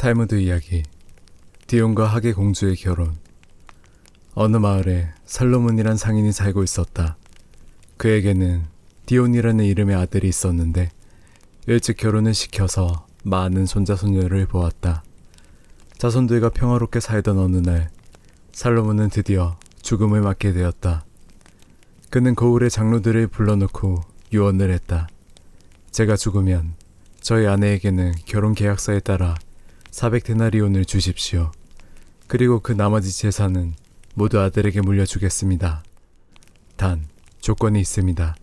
탈무드 이야기. 디온과 하게 공주의 결혼. 어느 마을에 살로몬이란 상인이 살고 있었다. 그에게는 디온이라는 이름의 아들이 있었는데 일찍 결혼을 시켜서 많은 손자손녀를 보았다. 자손들과 평화롭게 살던 어느 날 살로몬은 드디어 죽음을 맞게 되었다. 그는 거울의 장로들을 불러놓고 유언을 했다. 제가 죽으면 저희 아내에게는 결혼 계약서에 따라 400데나리온을 주십시오. 그리고 그 나머지 재산은 모두 아들에게 물려주겠습니다. 단 조건이 있습니다.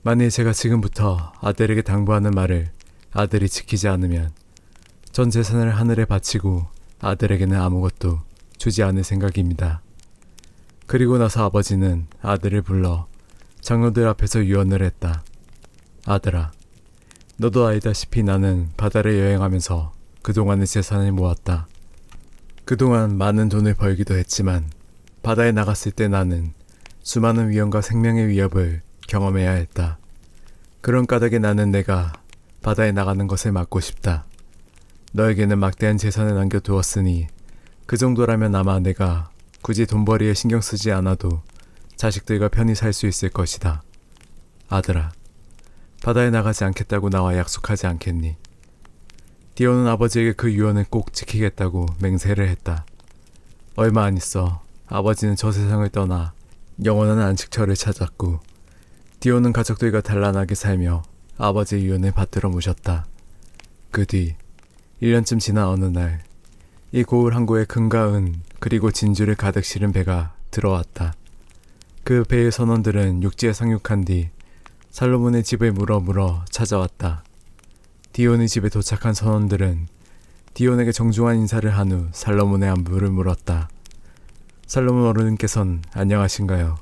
만일 제가 지금부터 아들에게 당부하는 말을 아들이 지키지 않으면 전 재산을 하늘에 바치고 아들에게는 아무것도 주지 않을 생각입니다. 그리고 나서 아버지는 아들을 불러 장로들 앞에서 유언을 했다. 아들아, 너도 알다시피 나는 바다를 여행하면서 그동안의 재산을 모았다. 그동안 많은 돈을 벌기도 했지만 바다에 나갔을 때 나는 수많은 위험과 생명의 위협을 경험해야 했다. 그런 까닭에 나는 내가 바다에 나가는 것을 막고 싶다. 너에게는 막대한 재산을 남겨두었으니 그 정도라면 아마 내가 굳이 돈벌이에 신경 쓰지 않아도 자식들과 편히 살 수 있을 것이다. 아들아, 바다에 나가지 않겠다고 나와 약속하지 않겠니? 디온은 아버지에게 그 유언을 꼭 지키겠다고 맹세를 했다. 얼마 안 있어 아버지는 저 세상을 떠나 영원한 안식처를 찾았고 디온은 가족들과 단란하게 살며 아버지의 유언을 받들어 모셨다. 그 뒤 1년쯤 지난 어느 날 이 고을 항구에 금과 은 그리고 진주를 가득 실은 배가 들어왔다. 그 배의 선원들은 육지에 상륙한 뒤 살로몬의 집을 물어 찾아왔다. 디온의 집에 도착한 선원들은 디온에게 정중한 인사를 한 후 살로몬의 안부를 물었다. 살로몬 어른께서는 안녕하신가요?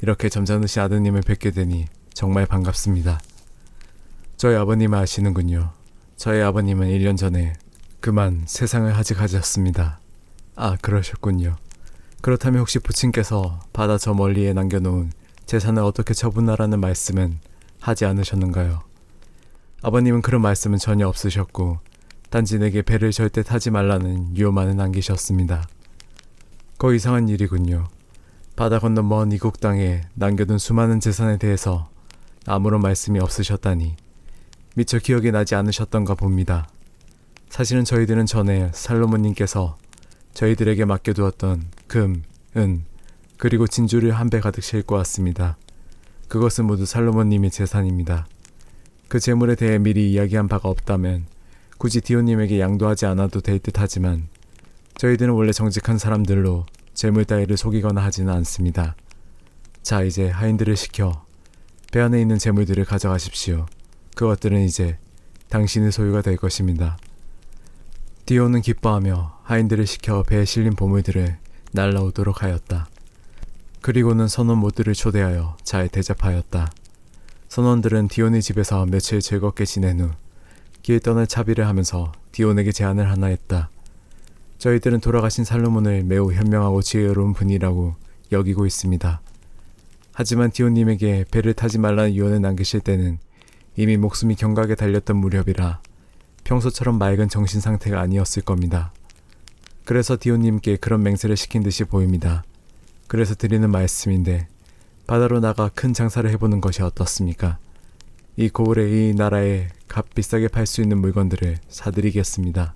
이렇게 점잖으신 아드님을 뵙게 되니 정말 반갑습니다. 저희 아버님을 아시는군요. 저희 아버님은 1년 전에 그만 세상을 하직하셨습니다. 아, 그러셨군요. 그렇다면 혹시 부친께서 바다 저 멀리에 남겨놓은 재산을 어떻게 처분하라는 말씀은 하지 않으셨는가요? 아버님은 그런 말씀은 전혀 없으셨고 단지 내게 배를 절대 타지 말라는 유언만을 남기셨습니다. 거의 이상한 일이군요. 바다 건너 먼 이국 땅에 남겨둔 수많은 재산에 대해서 아무런 말씀이 없으셨다니 미처 기억이 나지 않으셨던가 봅니다. 사실은 저희들은 전에 살로몬님께서 저희들에게 맡겨두었던 금, 은, 그리고 진주를 한 배 가득 싣고 왔습니다. 그것은 모두 살로몬님의 재산입니다. 그 재물에 대해 미리 이야기한 바가 없다면 굳이 디온님에게 양도하지 않아도 될 듯 하지만 저희들은 원래 정직한 사람들로 재물 따위를 속이거나 하지는 않습니다. 자, 이제 하인들을 시켜 배 안에 있는 재물들을 가져가십시오. 그것들은 이제 당신의 소유가 될 것입니다. 디온은 기뻐하며 하인들을 시켜 배에 실린 보물들을 날라오도록 하였다. 그리고는 선원 모두를 초대하여 잘 대접하였다. 선원들은 디온의 집에서 며칠 즐겁게 지낸 후 길 떠날 차비를 하면서 디온에게 제안을 하나 했다. 저희들은 돌아가신 살로몬을 매우 현명하고 지혜로운 분이라고 여기고 있습니다. 하지만 디온님에게 배를 타지 말라는 유언을 남기실 때는 이미 목숨이 경각에 달렸던 무렵이라 평소처럼 맑은 정신 상태가 아니었을 겁니다. 그래서 디온님께 그런 맹세를 시킨 듯이 보입니다. 그래서 드리는 말씀인데 바다로 나가 큰 장사를 해보는 것이 어떻습니까? 이 고을에 이 나라에 값 비싸게 팔 수 있는 물건들을 사드리겠습니다.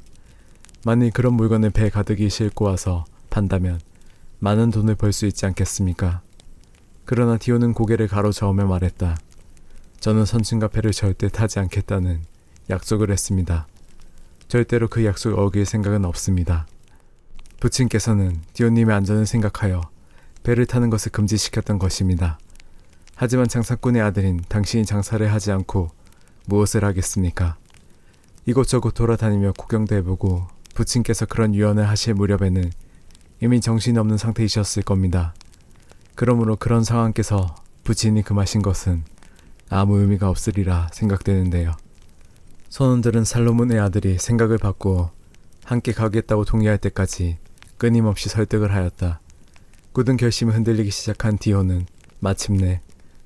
만일 그런 물건을 배 가득히 싣고 와서 판다면 많은 돈을 벌 수 있지 않겠습니까? 그러나 디온은 고개를 가로저으며 말했다. 저는 선친과 배를 절대 타지 않겠다는 약속을 했습니다. 절대로 그 약속을 어길 생각은 없습니다. 부친께서는 디온님의 안전을 생각하여 배를 타는 것을 금지시켰던 것입니다. 하지만 장사꾼의 아들인 당신이 장사를 하지 않고 무엇을 하겠습니까? 이곳저곳 돌아다니며 구경도 해보고 부친께서 그런 유언을 하실 무렵에는 이미 정신이 없는 상태이셨을 겁니다. 그러므로 그런 상황께서 부친이 금하신 것은 아무 의미가 없으리라 생각되는데요. 선원들은 살로몬의 아들이 생각을 바꾸어 함께 가겠다고 동의할 때까지 끊임없이 설득을 하였다. 굳은 결심이 흔들리기 시작한 디온은 마침내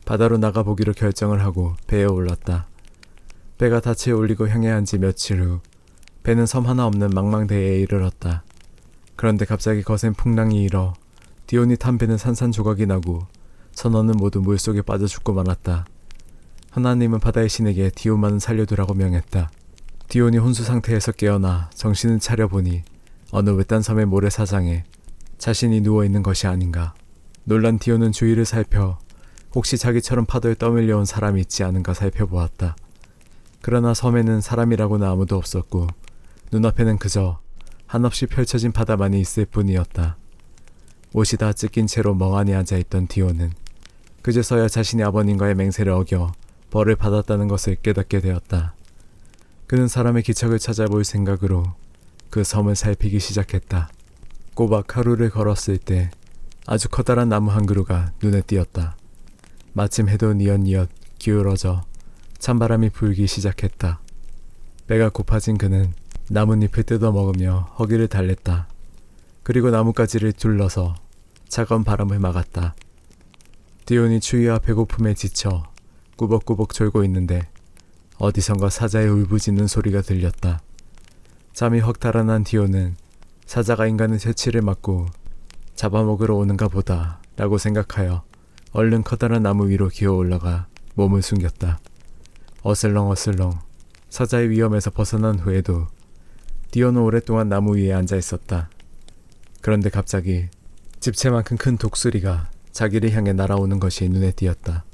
바다로 나가보기로 결정을 하고 배에 올랐다. 배가 닻에 올리고 향해한 지 며칠 후 배는 섬 하나 없는 망망대해에 이르렀다. 그런데 갑자기 거센 풍랑이 일어 디온이 탄 배는 산산조각이 나고 선원은 모두 물속에 빠져 죽고 말았다. 하나님은 바다의 신에게 디온만은 살려두라고 명했다. 디온이 혼수 상태에서 깨어나 정신을 차려보니 어느 외딴 섬의 모래사장에 자신이 누워있는 것이 아닌가. 놀란 디온은 주위를 살펴 혹시 자기처럼 파도에 떠밀려온 사람이 있지 않은가 살펴보았다. 그러나 섬에는 사람이라고는 아무도 없었고 눈앞에는 그저 한없이 펼쳐진 바다만이 있을 뿐이었다. 옷이 다 찢긴 채로 멍하니 앉아있던 디온은 그제서야 자신의 아버님과의 맹세를 어겨 벌을 받았다는 것을 깨닫게 되었다. 그는 사람의 기척을 찾아볼 생각으로 그 섬을 살피기 시작했다. 꼬박 하루를 걸었을 때 아주 커다란 나무 한 그루가 눈에 띄었다. 마침 해도 뉘엿뉘엿 기울어져 찬바람이 불기 시작했다. 배가 고파진 그는 나뭇잎을 뜯어먹으며 허기를 달랬다. 그리고 나뭇가지를 둘러서 차가운 바람을 막았다. 디온이 추위와 배고픔에 지쳐 꾸벅꾸벅 졸고 있는데 어디선가 사자의 울부짖는 소리가 들렸다. 잠이 확 달아난 디온은 사자가 인간의 퇴치를 막고 잡아먹으러 오는가 보다 라고 생각하여 얼른 커다란 나무 위로 기어 올라가 몸을 숨겼다. 어슬렁어슬렁 사자의 위험에서 벗어난 후에도 디온은 오랫동안 나무 위에 앉아 있었다. 그런데 갑자기 집채만큼 큰 독수리가 자기를 향해 날아오는 것이 눈에 띄었다.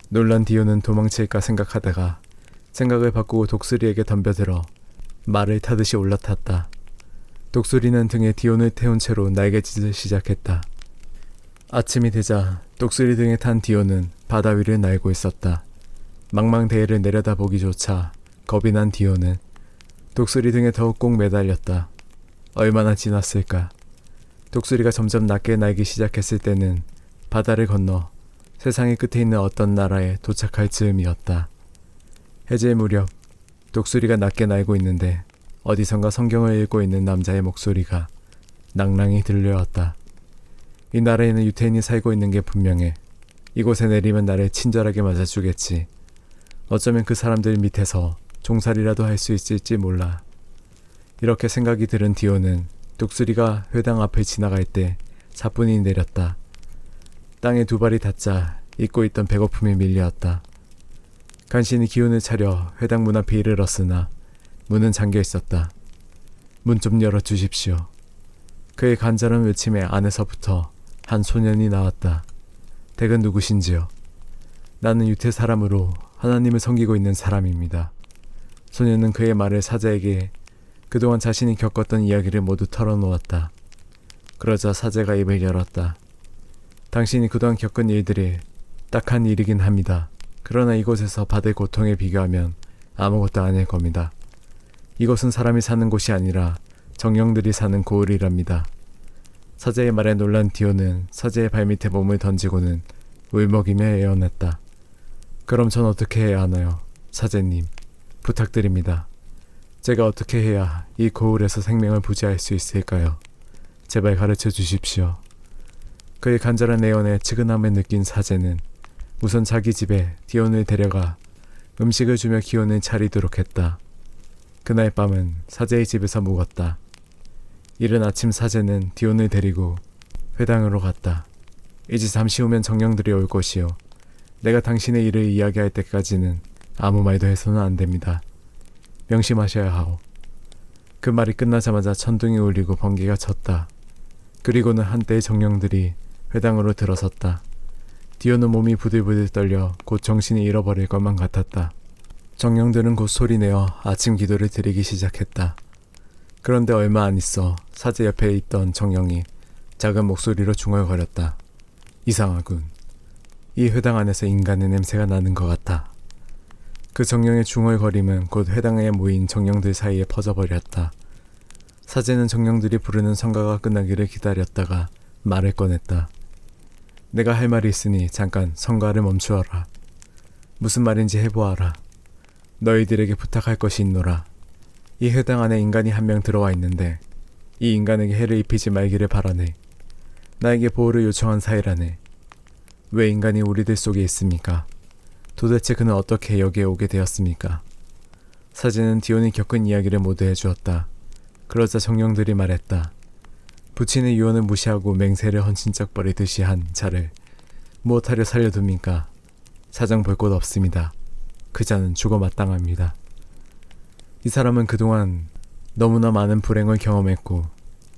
놀란 디온은 도망칠까 생각하다가 생각을 바꾸고 독수리에게 덤벼들어 말을 타듯이 올라탔다. 독수리는 등에 디온을 태운 채로 날개짓을 시작했다. 아침이 되자 독수리 등에 탄 디온은 바다 위를 날고 있었다. 망망대해를 내려다보기조차 겁이 난 디온은 독수리 등에 더욱 꼭 매달렸다. 얼마나 지났을까. 독수리가 점점 낮게 날기 시작했을 때는 바다를 건너 세상의 끝에 있는 어떤 나라에 도착할 즈음이었다. 해질 무렵 독수리가 낮게 날고 있는데 어디선가 성경을 읽고 있는 남자의 목소리가 낭랑히 들려왔다. 이 나라에는 유태인이 살고 있는 게 분명해. 이곳에 내리면 나를 친절하게 맞아주겠지. 어쩌면 그 사람들 밑에서 종살이라도 할 수 있을지 몰라. 이렇게 생각이 들은 디온은 독수리가 회당 앞을 지나갈 때 사뿐히 내렸다. 땅에 두 발이 닿자 잊고 있던 배고픔이 밀려왔다. 간신히 기운을 차려 회당 문 앞에 이르렀으나 문은 잠겨 있었다. 문 좀 열어주십시오. 그의 간절한 외침에 안에서부터 한 소년이 나왔다. 댁은 누구신지요? 나는 유태 사람으로 하나님을 섬기고 있는 사람입니다. 소년은 그의 말을 사자에게 그동안 자신이 겪었던 이야기를 모두 털어놓았다. 그러자 사자가 입을 열었다. 당신이 그동안 겪은 일들이 딱한 일이긴 합니다. 그러나 이곳에서 받을 고통에 비교하면 아무것도 아닐 겁니다. 이곳은 사람이 사는 곳이 아니라 정령들이 사는 고을이랍니다. 사자의 말에 놀란 디온은 사자의 발밑에 몸을 던지고는 울먹이며 애원했다. 그럼 전 어떻게 해야 하나요? 사제님, 부탁드립니다. 제가 어떻게 해야 이 고을에서 생명을 부지할 수 있을까요? 제발 가르쳐 주십시오. 그의 간절한 애원에 측은함을 느낀 사제는 우선 자기 집에 디온을 데려가 음식을 주며 기운을 차리도록 했다. 그날 밤은 사제의 집에서 묵었다. 이른 아침 사제는 디온을 데리고 회당으로 갔다. 이제 잠시 후면 정령들이 올 것이요. 내가 당신의 일을 이야기할 때까지는 아무 말도 해서는 안 됩니다. 명심하셔야 하오. 그 말이 끝나자마자 천둥이 울리고 번개가 쳤다. 그리고는 한때의 정령들이 회당으로 들어섰다. 디온은 몸이 부들부들 떨려 곧 정신이 잃어버릴 것만 같았다. 정령들은 곧 소리내어 아침 기도를 드리기 시작했다. 그런데 얼마 안 있어 사제 옆에 있던 정령이 작은 목소리로 중얼거렸다. 이상하군. 이 회당 안에서 인간의 냄새가 나는 것 같다. 그 정령의 중얼거림은 곧 회당에 모인 정령들 사이에 퍼져버렸다. 사제는 정령들이 부르는 성가가 끝나기를 기다렸다가 말을 꺼냈다. 내가 할 말이 있으니 잠깐 성가를 멈추어라. 무슨 말인지 해보아라. 너희들에게 부탁할 것이 있노라. 이 회당 안에 인간이 한 명 들어와 있는데 이 인간에게 해를 입히지 말기를 바라네. 나에게 보호를 요청한 사이라네. 왜 인간이 우리들 속에 있습니까? 도대체 그는 어떻게 여기에 오게 되었습니까? 사제는 디온이 겪은 이야기를 모두 해주었다. 그러자 정령들이 말했다. 부친의 유언을 무시하고 맹세를 헌신짝 버리듯이 한 자를 무엇하려 살려둡니까? 사정 볼 곳 없습니다. 그 자는 죽어 마땅합니다. 이 사람은 그동안 너무나 많은 불행을 경험했고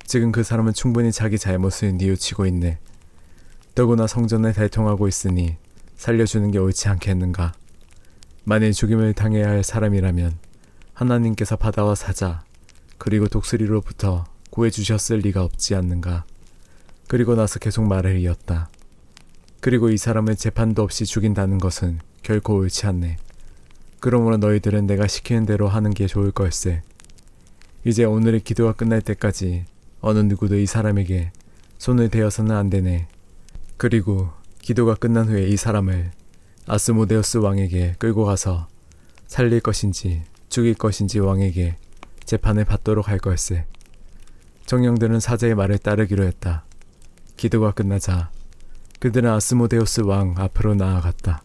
지금 그 사람은 충분히 자기 잘못을 뉘우치고 있네. 더구나 성전을 달통하고 있으니 살려주는 게 옳지 않겠는가? 만일 죽임을 당해야 할 사람이라면 하나님께서 바다와 사자 그리고 독수리로부터 구해주셨을 리가 없지 않는가? 그리고 나서 계속 말을 이었다. 그리고 이 사람을 재판도 없이 죽인다는 것은 결코 옳지 않네. 그러므로 너희들은 내가 시키는 대로 하는 게 좋을 걸세. 이제 오늘의 기도가 끝날 때까지 어느 누구도 이 사람에게 손을 대어서는 안 되네. 그리고 기도가 끝난 후에 이 사람을 아스모데우스 왕에게 끌고 가서 살릴 것인지 죽일 것인지 왕에게 재판을 받도록 할 걸세. 정령들은 사제의 말을 따르기로 했다. 기도가 끝나자 그들은 아스모데우스 왕 앞으로 나아갔다.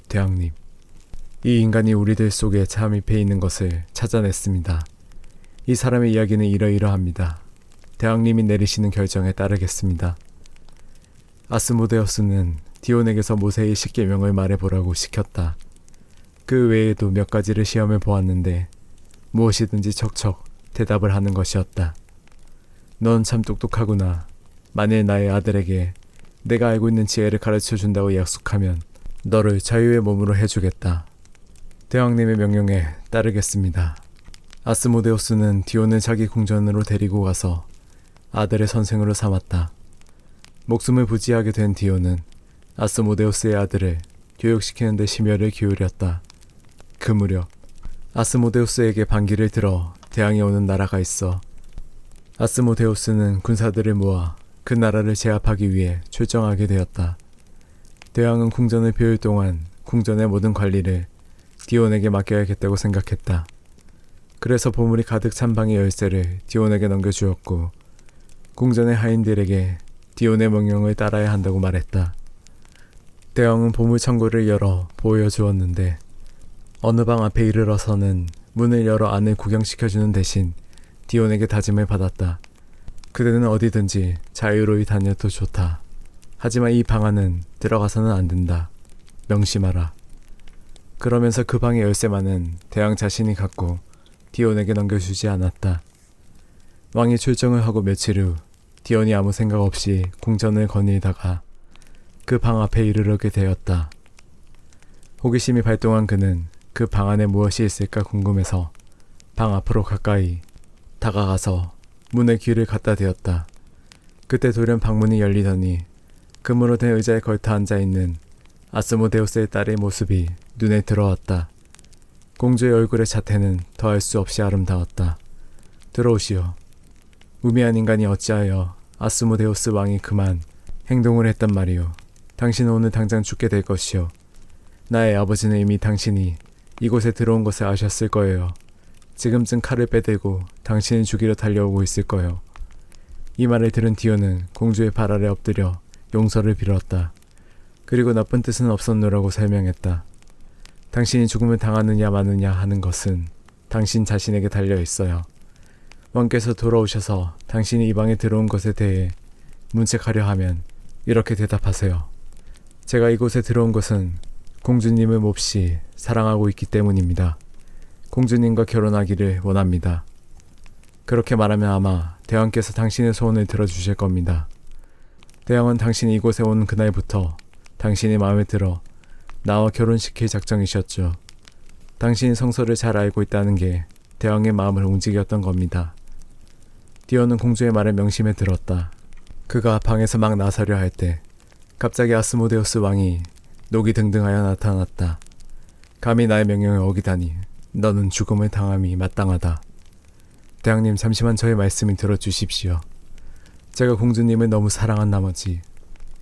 대왕님, 이 인간이 우리들 속에 잠입해 있는 것을 찾아냈습니다. 이 사람의 이야기는 이러이러합니다. 대왕님이 내리시는 결정에 따르겠습니다. 아스모데우스는 디온에게서 모세의 십계명을 말해보라고 시켰다. 그 외에도 몇 가지를 시험해 보았는데 무엇이든지 척척 대답을 하는 것이었다. 넌 참 똑똑하구나. 만일 나의 아들에게 내가 알고 있는 지혜를 가르쳐 준다고 약속하면 너를 자유의 몸으로 해주겠다. 대왕님의 명령에 따르겠습니다. 아스모데우스는 디온을 자기 궁전으로 데리고 가서 아들의 선생으로 삼았다. 목숨을 부지하게 된 디온은 아스모데우스의 아들을 교육시키는 데 심혈을 기울였다. 그 무렵 아스모데우스에게 반기를 들어 대왕이 오는 나라가 있어 아스모데우스는 군사들을 모아 그 나라를 제압하기 위해 출정하게 되었다. 대왕은 궁전을 비울 동안 궁전의 모든 관리를 디온에게 맡겨야겠다고 생각했다. 그래서 보물이 가득 찬 방의 열쇠를 디온에게 넘겨주었고 궁전의 하인들에게 디온의 명령을 따라야 한다고 말했다. 대왕은 보물 창고를 열어 보여주었는데 어느 방 앞에 이르러서는 문을 열어 안을 구경시켜주는 대신 디온에게 다짐을 받았다. 그대는 어디든지 자유로이 다녀도 좋다. 하지만 이 방 안은 들어가서는 안 된다. 명심하라. 그러면서 그 방의 열쇠만은 대왕 자신이 갖고 디온에게 넘겨주지 않았다. 왕이 출정을 하고 며칠 후 디온이 아무 생각 없이 궁전을 거닐다가 그 방 앞에 이르르게 되었다. 호기심이 발동한 그는 그 방 안에 무엇이 있을까 궁금해서 방 앞으로 가까이 다가가서 문에 귀를 갖다 대었다. 그때 돌연 방문이 열리더니 금으로 된 의자에 걸터 앉아있는 아스모데우스의 딸의 모습이 눈에 들어왔다. 공주의 얼굴의 자태는 더할 수 없이 아름다웠다. 들어오시오. 우매한 인간이 어찌하여 아스모데우스 왕이 그만 행동을 했단 말이오. 당신은 오늘 당장 죽게 될 것이오. 나의 아버지는 이미 당신이 이곳에 들어온 것을 아셨을 거예요. 지금쯤 칼을 빼들고 당신을 죽이려 달려오고 있을 거예요. 이 말을 들은 디온은 공주의 발 아래 엎드려 용서를 빌었다. 그리고 나쁜 뜻은 없었노라고 설명했다. 당신이 죽음을 당하느냐 마느냐 하는 것은 당신 자신에게 달려 있어요. 왕께서 돌아오셔서 당신이 이 방에 들어온 것에 대해 문책하려 하면 이렇게 대답하세요. 제가 이곳에 들어온 것은 공주님을 몹시 사랑하고 있기 때문입니다. 공주님과 결혼하기를 원합니다. 그렇게 말하면 아마 대왕께서 당신의 소원을 들어주실 겁니다. 대왕은 당신이 이곳에 온 그날부터 당신이 마음에 들어 나와 결혼시킬 작정이셨죠. 당신이 성서를 잘 알고 있다는 게 대왕의 마음을 움직였던 겁니다. 디온은 공주의 말을 명심해 들었다. 그가 방에서 막 나서려 할 때 갑자기 아스모데우스 왕이 녹이 등등하여 나타났다. 감히 나의 명령을 어기다니 너는 죽음을 당함이 마땅하다. 대왕님, 잠시만 저의 말씀을 들어주십시오. 제가 공주님을 너무 사랑한 나머지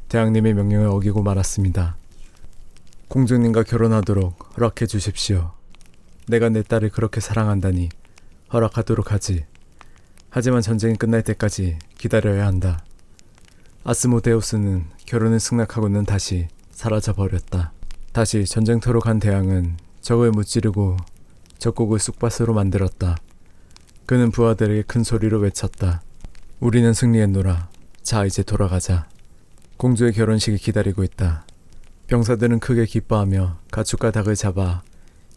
대왕님의 명령을 어기고 말았습니다. 공주님과 결혼하도록 허락해 주십시오. 내가 내 딸을 그렇게 사랑한다니 허락하도록 하지. 하지만 전쟁이 끝날 때까지 기다려야 한다. 아스모데우스는 결혼을 승낙하고는 다시 사라져버렸다. 다시 전쟁터로 간 대왕은 적을 무찌르고 젖곡을 쑥밭으로 만들었다. 그는 부하들에게 큰 소리로 외쳤다. 우리는 승리했노라. 자, 이제 돌아가자. 공주의 결혼식이 기다리고 있다. 병사들은 크게 기뻐하며 가축과 닭을 잡아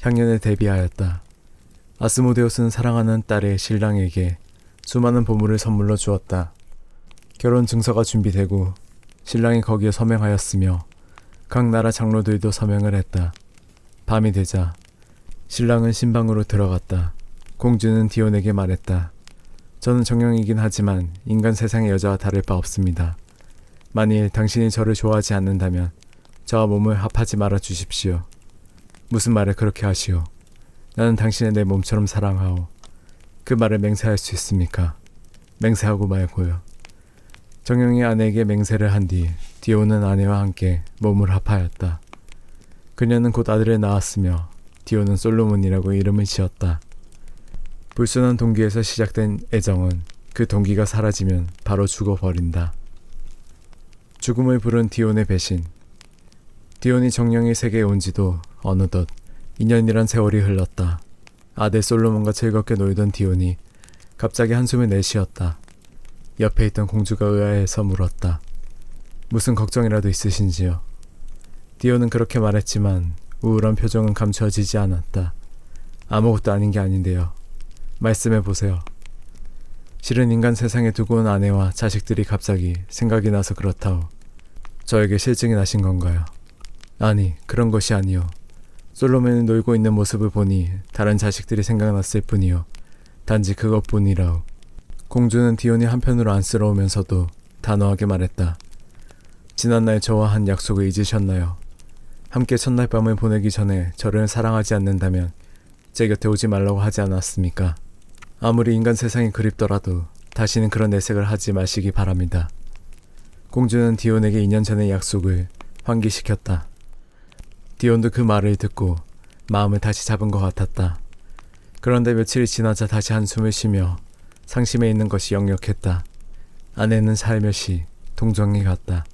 향연에 대비하였다. 아스모데우스는 사랑하는 딸의 신랑에게 수많은 보물을 선물로 주었다. 결혼 증서가 준비되고 신랑이 거기에 서명하였으며 각 나라 장로들도 서명을 했다. 밤이 되자 신랑은 신방으로 들어갔다. 공주는 디온에게 말했다. 저는 정령이긴 하지만 인간 세상의 여자와 다를 바 없습니다. 만일 당신이 저를 좋아하지 않는다면 저와 몸을 합하지 말아 주십시오. 무슨 말을 그렇게 하시오. 나는 당신을 내 몸처럼 사랑하오. 그 말을 맹세할 수 있습니까? 맹세하고 말고요. 정령이 아내에게 맹세를 한 뒤 디온은 아내와 함께 몸을 합하였다. 그녀는 곧 아들을 낳았으며 디온은 솔로몬이라고 이름을 지었다. 불순한 동기에서 시작된 애정은 그 동기가 사라지면 바로 죽어버린다. 죽음을 부른 디온의 배신. 디온이 정령의 세계에 온 지도 어느덧 2년이란 세월이 흘렀다. 아들 솔로몬과 즐겁게 놀던 디온이 갑자기 한숨을 내쉬었다. 옆에 있던 공주가 의아해서 물었다. 무슨 걱정이라도 있으신지요? 디온은 그렇게 말했지만 우울한 표정은 감추어지지 않았다. 아무것도 아닌 게 아닌데요. 말씀해보세요. 실은 인간 세상에 두고 온 아내와 자식들이 갑자기 생각이 나서 그렇다오. 저에게 실증이 나신 건가요? 아니, 그런 것이 아니오. 솔로몬이 놀고 있는 모습을 보니 다른 자식들이 생각났을 뿐이요. 단지 그것뿐이라오. 공주는 디온이 한편으로 안쓰러우면서도 단호하게 말했다. 지난날 저와 한 약속을 잊으셨나요? 함께 첫날 밤을 보내기 전에 저를 사랑하지 않는다면 제 곁에 오지 말라고 하지 않았습니까? 아무리 인간 세상이 그립더라도 다시는 그런 내색을 하지 마시기 바랍니다. 공주는 디온에게 2년 전의 약속을 환기시켰다. 디온도 그 말을 듣고 마음을 다시 잡은 것 같았다. 그런데 며칠이 지나자 다시 한숨을 쉬며 상심해 있는 것이 역력했다. 아내는 살며시 동정에 갔다.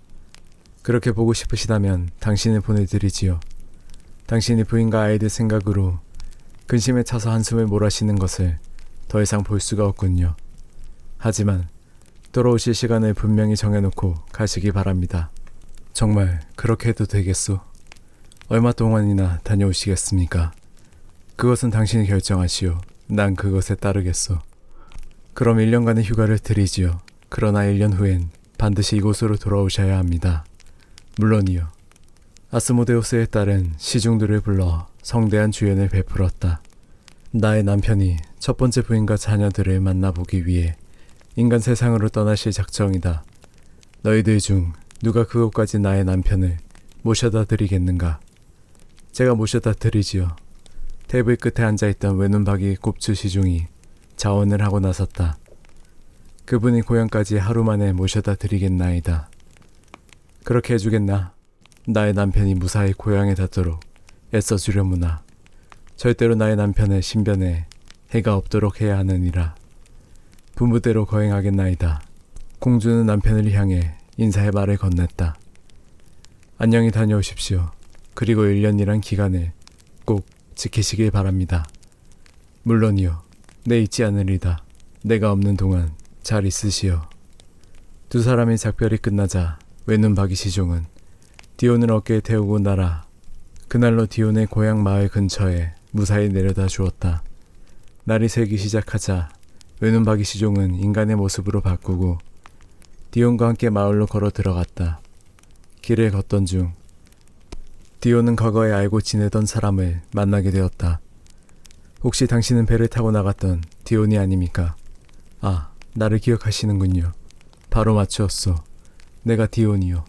그렇게 보고 싶으시다면 당신을 보내드리지요. 당신이 부인과 아이들 생각으로 근심에 차서 한숨을 몰아쉬는 것을 더 이상 볼 수가 없군요. 하지만 돌아오실 시간을 분명히 정해놓고 가시기 바랍니다. 정말 그렇게 해도 되겠소? 얼마 동안이나 다녀오시겠습니까? 그것은 당신이 결정하시오. 난 그것에 따르겠소. 그럼 1년간의 휴가를 드리지요. 그러나 1년 후엔 반드시 이곳으로 돌아오셔야 합니다. 물론이요. 아스모데우스의 딸은 시중들을 불러 성대한 주연을 베풀었다. 나의 남편이 첫 번째 부인과 자녀들을 만나보기 위해 인간 세상으로 떠나실 작정이다. 너희들 중 누가 그곳까지 나의 남편을 모셔다 드리겠는가? 제가 모셔다 드리지요. 테이블 끝에 앉아있던 외눈박이 곱추 시중이 자원을 하고 나섰다. 그분이 고향까지 하루 만에 모셔다 드리겠나이다. 그렇게 해주겠나? 나의 남편이 무사히 고향에 닿도록 애써주려무나. 절대로 나의 남편의 신변에 해가 없도록 해야 하느니라. 분부대로 거행하겠나이다. 공주는 남편을 향해 인사의 말을 건넸다. 안녕히 다녀오십시오. 그리고 1년이란 기간을 꼭 지키시길 바랍니다. 물론이요. 내 잊지 않으리다. 내가 없는 동안 잘 있으시오. 두 사람의 작별이 끝나자 외눈박이 시종은 디온을 어깨에 태우고 날아 그날로 디온의 고향 마을 근처에 무사히 내려다 주었다. 날이 새기 시작하자 외눈박이 시종은 인간의 모습으로 바꾸고 디온과 함께 마을로 걸어 들어갔다. 길을 걷던 중 디온은 과거에 알고 지내던 사람을 만나게 되었다. 혹시 당신은 배를 타고 나갔던 디온이 아닙니까? 아, 나를 기억하시는군요. 바로 맞추었소. 내가 디온이요.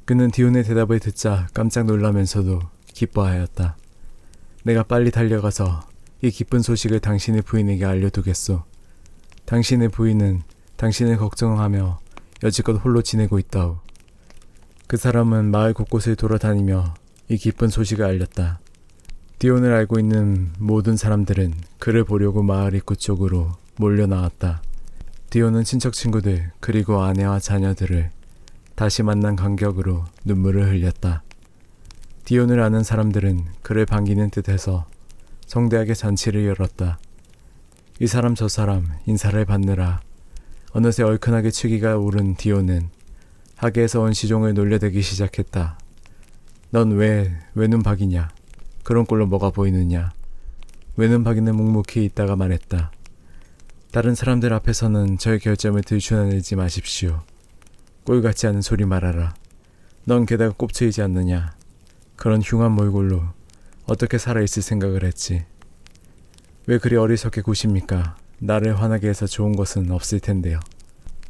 그는 디온의 대답을 듣자 깜짝 놀라면서도 기뻐하였다. 내가 빨리 달려가서 이 기쁜 소식을 당신의 부인에게 알려두겠소. 당신의 부인은 당신을 걱정하며 여지껏 홀로 지내고 있다오. 그 사람은 마을 곳곳을 돌아다니며 이 기쁜 소식을 알렸다. 디온을 알고 있는 모든 사람들은 그를 보려고 마을 입구 쪽으로 몰려 나왔다. 디온은 친척 친구들 그리고 아내와 자녀들을 다시 만난 감격으로 눈물을 흘렸다. 디온을 아는 사람들은 그를 반기는 듯해서 성대하게 잔치를 열었다. 이 사람 저 사람 인사를 받느라 어느새 얼큰하게 취기가 오른 디오는 하계에서 온 시종을 놀려대기 시작했다. 넌 왜 외눈박이냐? 그런 꼴로 뭐가 보이느냐? 외눈박이는 묵묵히 있다가 말했다. 다른 사람들 앞에서는 저의 결점을 들추어내지 마십시오. 꼴 같지 않은 소리 말아라. 넌 게다가 꼽쳐이지 않느냐? 그런 흉한 몰골로 어떻게 살아있을 생각을 했지? 왜 그리 어리석게 구십니까? 나를 화나게 해서 좋은 것은 없을 텐데요.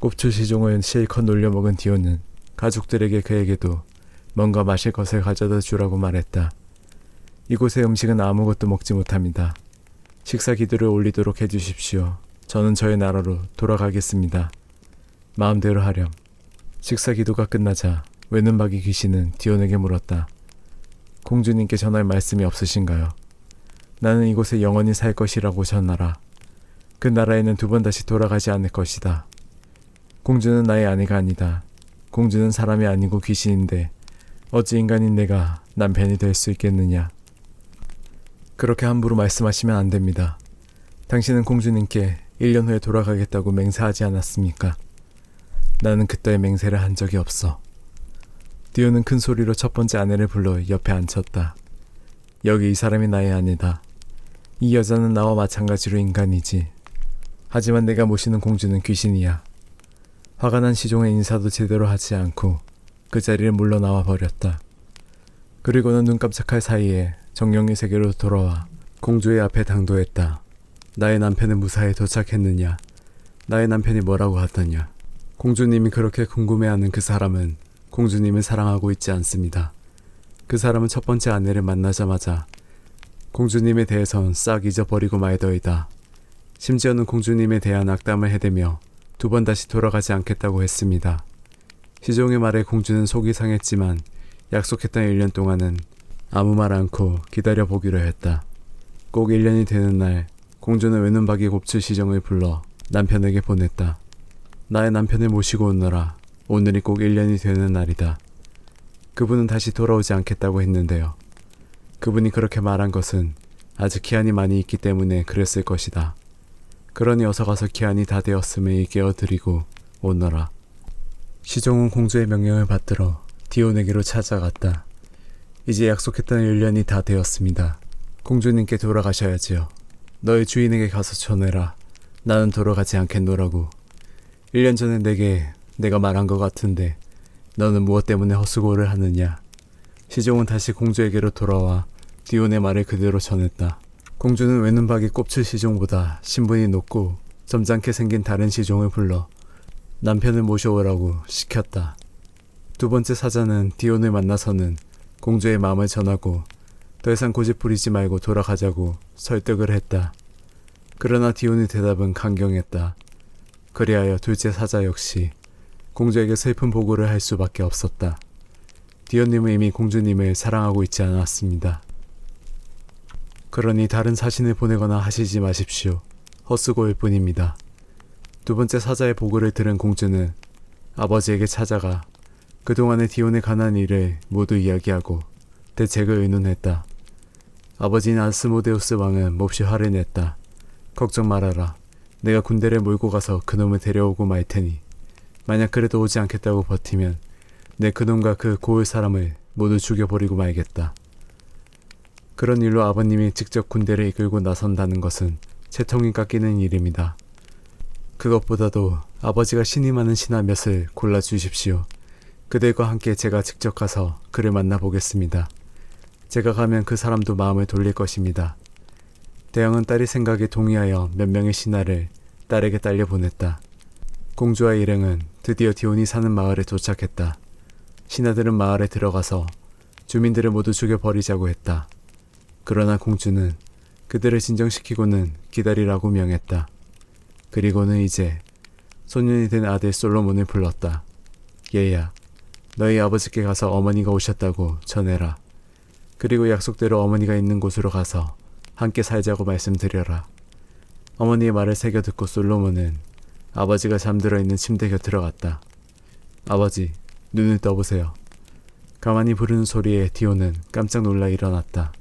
꼽초 시종을 실컷 놀려먹은 디오는 가족들에게 그에게도 뭔가 마실 것을 가져다 주라고 말했다. 이곳의 음식은 아무것도 먹지 못합니다. 식사 기도를 올리도록 해주십시오. 저는 저의 나라로 돌아가겠습니다. 마음대로 하렴. 식사 기도가 끝나자 외눈박이 귀신은 디온에게 물었다. 공주님께 전할 말씀이 없으신가요? 나는 이곳에 영원히 살 것이라고 전하라. 그 나라에는 두 번 다시 돌아가지 않을 것이다. 공주는 나의 아내가 아니다. 공주는 사람이 아니고 귀신인데 어찌 인간인 내가 남편이 될 수 있겠느냐. 그렇게 함부로 말씀하시면 안 됩니다. 당신은 공주님께 1년 후에 돌아가겠다고 맹세하지 않았습니까? 나는 그따위 맹세를 한 적이 없어. 디오는 큰 소리로 첫 번째 아내를 불러 옆에 앉혔다. 여기 이 사람이 나의 아내다. 이 여자는 나와 마찬가지로 인간이지. 하지만 내가 모시는 공주는 귀신이야. 화가 난 시종의 인사도 제대로 하지 않고 그 자리를 물러나와 버렸다. 그리고는 눈 깜짝할 사이에 정령의 세계로 돌아와 공주의 앞에 당도했다. 나의 남편은 무사히 도착했느냐? 나의 남편이 뭐라고 하더냐? 공주님이 그렇게 궁금해하는 그 사람은 공주님을 사랑하고 있지 않습니다. 그 사람은 첫 번째 아내를 만나자마자 공주님에 대해선 싹 잊어버리고 말더이다. 심지어는 공주님에 대한 악담을 해대며 두 번 다시 돌아가지 않겠다고 했습니다. 시종의 말에 공주는 속이 상했지만 약속했던 1년 동안은 아무 말 않고 기다려보기로 했다. 꼭 1년이 되는 날 공주는 외눈박이 곱출 시종을 불러 남편에게 보냈다. 나의 남편을 모시고 오너라. 오늘이 꼭 1년이 되는 날이다. 그분은 다시 돌아오지 않겠다고 했는데요. 그분이 그렇게 말한 것은 아직 기한이 많이 있기 때문에 그랬을 것이다. 그러니 어서 가서 기한이 다 되었음을 일깨워드리고 오너라. 시종은 공주의 명령을 받들어 디온에게로 찾아갔다. 이제 약속했던 1년이 다 되었습니다. 공주님께 돌아가셔야지요. 너의 주인에게 가서 전해라. 나는 돌아가지 않겠노라고. 1년 전에 내가 말한 것 같은데 너는 무엇 때문에 헛수고를 하느냐. 시종은 다시 공주에게로 돌아와 디온의 말을 그대로 전했다. 공주는 외눈박이 꼽칠 시종보다 신분이 높고 점잖게 생긴 다른 시종을 불러 남편을 모셔오라고 시켰다. 두 번째 사자는 디온을 만나서는 공주의 마음을 전하고 더 이상 고집 부리지 말고 돌아가자고 설득을 했다. 그러나 디온의 대답은 강경했다. 그리하여 둘째 사자 역시 공주에게 슬픈 보고를 할 수밖에 없었다. 디온님은 이미 공주님을 사랑하고 있지 않았습니다. 그러니 다른 사신을 보내거나 하시지 마십시오. 헛수고일 뿐입니다. 두 번째 사자의 보고를 들은 공주는 아버지에게 찾아가 그동안의 디온에 관한 일을 모두 이야기하고 대책을 의논했다. 아버지인 아스모데우스 왕은 몹시 화를 냈다. 걱정 말아라. 내가 군대를 몰고 가서 그놈을 데려오고 말 테니 만약 그래도 오지 않겠다고 버티면 내 그놈과 그 고을 사람을 모두 죽여버리고 말겠다. 그런 일로 아버님이 직접 군대를 이끌고 나선다는 것은 채통이 깎이는 일입니다. 그것보다도 아버지가 신이 많은 신하 몇을 골라주십시오. 그들과 함께 제가 직접 가서 그를 만나보겠습니다. 제가 가면 그 사람도 마음을 돌릴 것입니다. 대왕은 딸의 생각에 동의하여 몇 명의 신하를 딸에게 딸려보냈다. 공주와 일행은 드디어 디온이 사는 마을에 도착했다. 신하들은 마을에 들어가서 주민들을 모두 죽여버리자고 했다. 그러나 공주는 그들을 진정시키고는 기다리라고 명했다. 그리고는 이제 소년이 된 아들 솔로몬을 불렀다. 얘야, 너희 아버지께 가서 어머니가 오셨다고 전해라. 그리고 약속대로 어머니가 있는 곳으로 가서 함께 살자고 말씀드려라. 어머니의 말을 새겨 듣고 솔로몬은 아버지가 잠들어 있는 침대 곁으로 갔다. 아버지, 눈을 떠보세요. 가만히 부르는 소리에 디온은 깜짝 놀라 일어났다.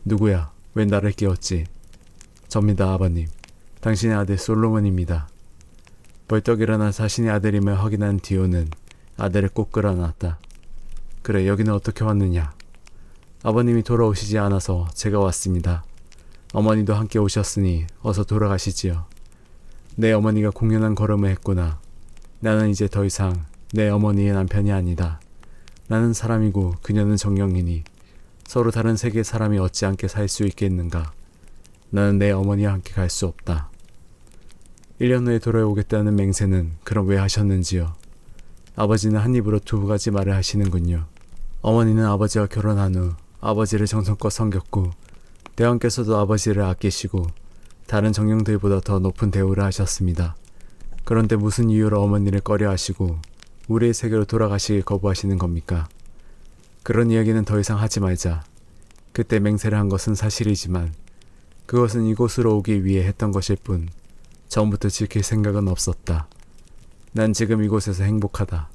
누구야? 왜 나를 깨웠지? 접니다, 아버님. 당신의 아들 솔로몬입니다. 벌떡 일어나 자신의 아들임을 확인한 디오는 아들을 꼭 끌어안았다. 그래, 여기는 어떻게 왔느냐? 아버님이 돌아오시지 않아서 제가 왔습니다. 어머니도 함께 오셨으니 어서 돌아가시지요. 내 어머니가 공연한 걸음을 했구나. 나는 이제 더 이상 내 어머니의 남편이 아니다. 나는 사람이고 그녀는 정령이니 서로 다른 세계의 사람이 어찌함께 살 수 있겠는가. 나는 내 어머니와 함께 갈 수 없다. 1년 후에 돌아오겠다는 맹세는 그럼 왜 하셨는지요? 아버지는 한 입으로 두 가지 말을 하시는군요. 어머니는 아버지와 결혼한 후 아버지를 정성껏 섬겼고 대왕께서도 아버지를 아끼시고 다른 정령들보다 더 높은 대우를 하셨습니다. 그런데 무슨 이유로 어머니를 꺼려하시고 우리의 세계로 돌아가시길 거부하시는 겁니까? 그런 이야기는 더 이상 하지 말자. 그때 맹세를 한 것은 사실이지만 그것은 이곳으로 오기 위해 했던 것일 뿐 처음부터 지킬 생각은 없었다. 난 지금 이곳에서 행복하다.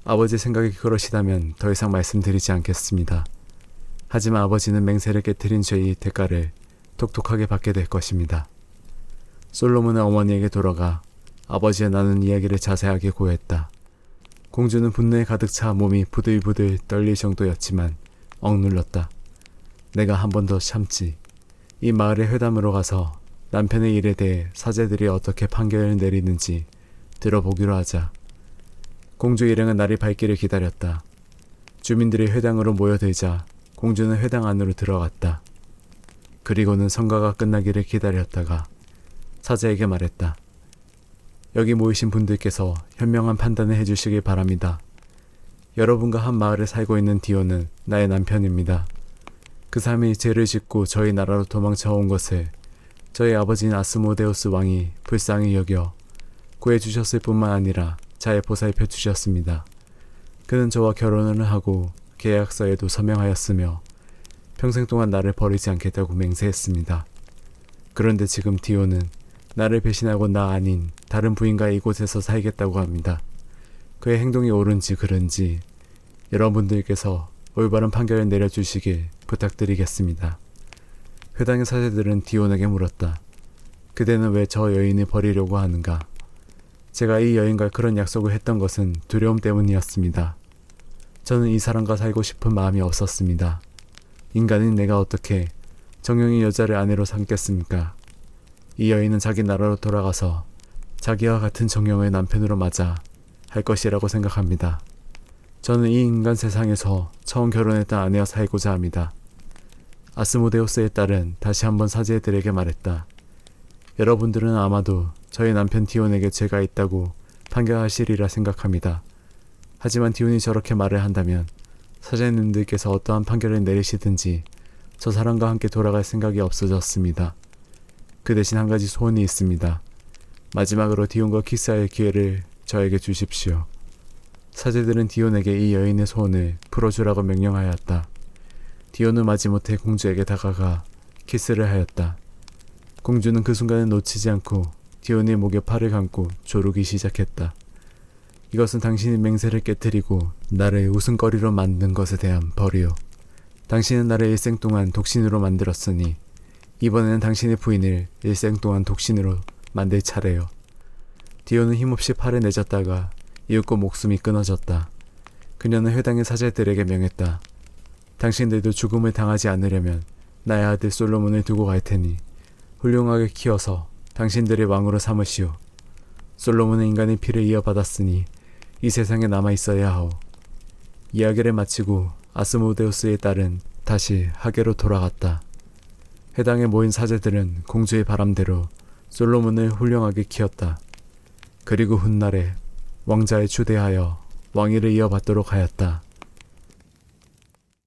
아버지 생각이 그러시다면 더 이상 말씀드리지 않겠습니다. 하지만 아버지는 맹세를 깨뜨린 죄의 대가를 똑똑하게 받게 될 것입니다. 솔로몬은 어머니에게 돌아가 아버지와 나눈 이야기를 자세하게 고했다. 공주는 분노에 가득 차 몸이 부들부들 떨릴 정도였지만 억눌렀다. 내가 한 번 더 참지. 이 마을의 회담으로 가서 남편의 일에 대해 사제들이 어떻게 판결을 내리는지 들어보기로 하자. 공주 일행은 날이 밝기를 기다렸다. 주민들이 회당으로 모여들자 공주는 회당 안으로 들어갔다. 그리고는 성가가 끝나기를 기다렸다가 사제에게 말했다. 여기 모이신 분들께서 현명한 판단을 해주시길 바랍니다. 여러분과 한 마을에 살고 있는 디오는 나의 남편입니다. 그 사람이 죄를 짓고 저희 나라로 도망쳐 온 것을 저희 아버지인 아스모데우스 왕이 불쌍히 여겨 구해주셨을 뿐만 아니라 잘 보살펴 주셨습니다. 그는 저와 결혼을 하고 계약서에도 서명하였으며 평생 동안 나를 버리지 않겠다고 맹세했습니다. 그런데 지금 디오는 나를 배신하고 나 아닌 다른 부인과 이곳에서 살겠다고 합니다. 그의 행동이 옳은지 그른지 여러분들께서 올바른 판결을 내려주시길 부탁드리겠습니다. 회당의 사제들은 디온에게 물었다. 그대는 왜 저 여인을 버리려고 하는가? 제가 이 여인과 그런 약속을 했던 것은 두려움 때문이었습니다. 저는 이 사람과 살고 싶은 마음이 없었습니다. 인간인 내가 어떻게 정령의 여자를 아내로 삼겠습니까? 이 여인은 자기 나라로 돌아가서 자기와 같은 정령의 남편으로 맞아 할 것이라고 생각합니다. 저는 이 인간 세상에서 처음 결혼했던 아내와 살고자 합니다. 아스모데우스의 딸은 다시 한번 사제들에게 말했다. 여러분들은 아마도 저희 남편 디온에게 죄가 있다고 판결하시리라 생각합니다. 하지만 디온이 저렇게 말을 한다면 사제님들께서 어떠한 판결을 내리시든지 저 사람과 함께 돌아갈 생각이 없어졌습니다. 그 대신 한 가지 소원이 있습니다. 마지막으로 디온과 키스할 기회를 저에게 주십시오. 사제들은 디온에게 이 여인의 소원을 풀어주라고 명령하였다. 디온은 마지못해 공주에게 다가가 키스를 하였다. 공주는 그 순간을 놓치지 않고 디온의 목에 팔을 감고 조르기 시작했다. 이것은 당신이 맹세를 깨뜨리고 나를 웃음거리로 만든 것에 대한 벌이요. 당신은 나를 일생 동안 독신으로 만들었으니 이번에는 당신의 부인을 일생 동안 독신으로 만들 차례요. 디온은 힘없이 팔을 내젓다가 이윽고 목숨이 끊어졌다. 그녀는 회당의 사제들에게 명했다. 당신들도 죽음을 당하지 않으려면 나의 아들 솔로몬을 두고 갈 테니 훌륭하게 키워서 당신들의 왕으로 삼으시오. 솔로몬은 인간의 피를 이어받았으니 이 세상에 남아있어야 하오. 이야기를 마치고 아스모데우스의 딸은 다시 하계로 돌아갔다. 회당에 모인 사제들은 공주의 바람대로 솔로몬을 훌륭하게 키웠다. 그리고 훗날에 왕자에 추대하여 왕위를 이어받도록 하였다.